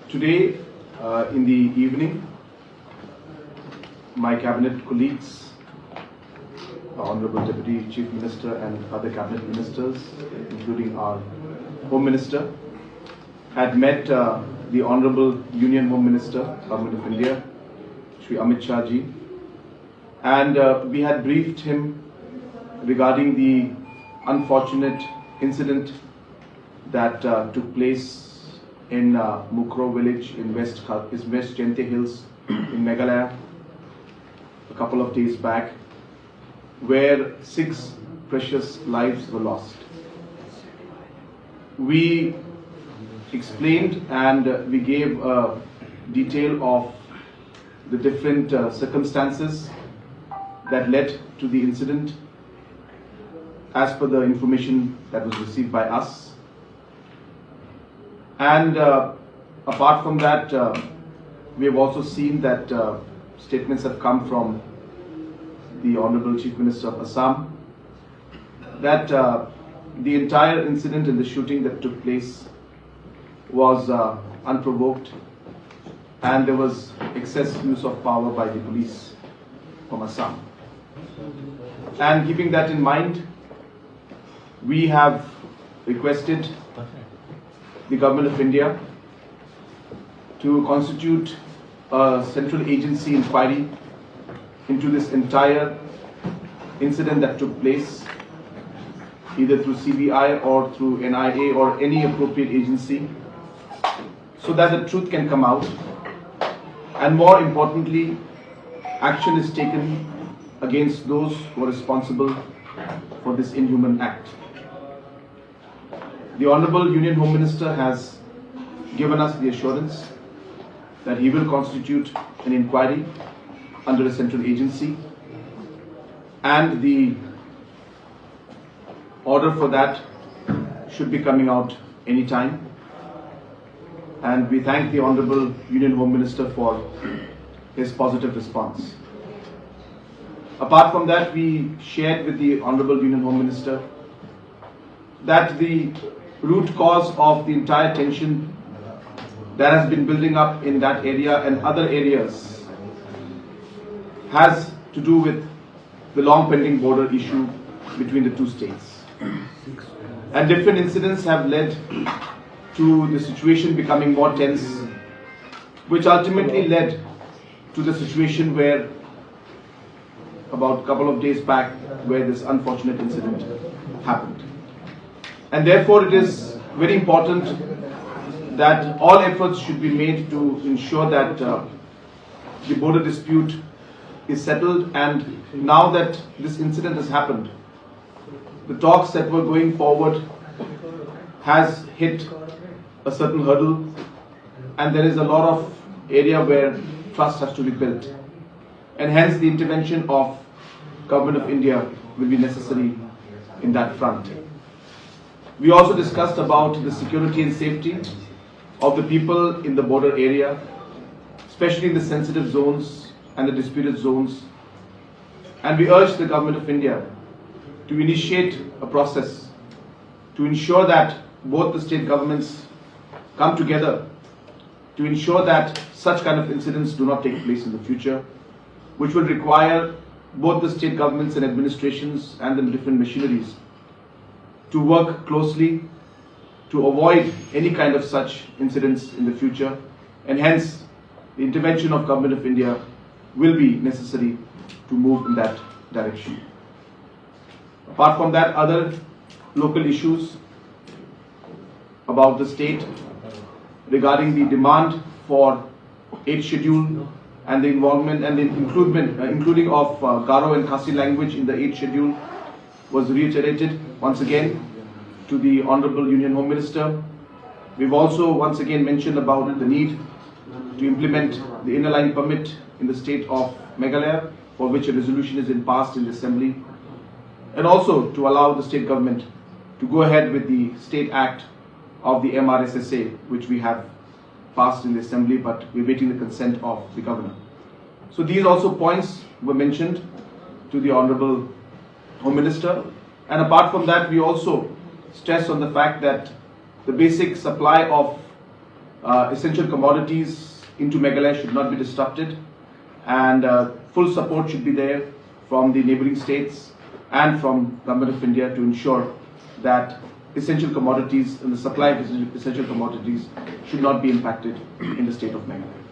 Today, in the evening, my cabinet colleagues, Honorable Deputy Chief Minister and other cabinet ministers, including our Home Minister, had met the Honorable Union Home Minister, Government of India, Shri Amit Shah ji, and we had briefed him regarding the unfortunate incident that took place in Mukro village in West Jente Hills in Meghalaya a couple of days back, where 6 precious lives were lost. We explained and we gave a detail of the different circumstances that led to the incident as per the information that was received by us. And apart from that, we have also seen that statements have come from the Honorable Chief Minister of Assam that the entire incident and the shooting that took place was unprovoked, and there was excessive use of power by the police from Assam. And keeping that in mind, we have requested the Government of India to constitute a central agency inquiry into this entire incident that took place, either through CBI or through NIA or any appropriate agency, so that the truth can come out, and more importantly, action is taken against those who are responsible for this inhuman act. The Honorable Union Home Minister has given us the assurance that he will constitute an inquiry under a central agency, and the order for that should be coming out any time. And we thank the Honorable Union Home Minister for his positive response. Apart from that, we shared with the Honorable Union Home Minister that the root cause of the entire tension that has been building up in that area and other areas has to do with the long pending border issue between the two states. And different incidents have led to the situation becoming more tense, which ultimately led to the situation where about a couple of days back where this unfortunate incident happened. And therefore it is very important that all efforts should be made to ensure that the border dispute is settled. And now that this incident has happened, the talks that were going forward has hit a certain hurdle, and there is a lot of area where trust has to be built, and hence the intervention of Government of India will be necessary in that front. We also discussed about the security and safety of the people in the border area, especially in the sensitive zones and the disputed zones. And we urged the Government of India to initiate a process to ensure that both the state governments come together to ensure that such kind of incidents do not take place in the future, which will require both the state governments and administrations and the different machineries to work closely to avoid any kind of such incidents in the future, and hence the intervention of Government of India will be necessary to move in that direction. Apart from that, other local issues about the state regarding the demand for 8th schedule and the involvement and the including of Garo and Khasi language in the 8th schedule was reiterated once again to the Honorable Union Home Minister. We've also once again mentioned about the need to implement the inner line permit in the state of Meghalaya, for which a resolution is passed in the Assembly, and also to allow the state government to go ahead with the State Act of the MRSSA, which we have passed in the Assembly, but we're waiting the consent of the Governor. So these also points were mentioned to the Honorable Home Minister. And apart from that, we also stress on the fact that the basic supply of essential commodities into Meghalaya should not be disrupted, and full support should be there from the neighboring states and from Government of India to ensure that essential commodities and the supply of essential commodities should not be impacted in the state of Meghalaya.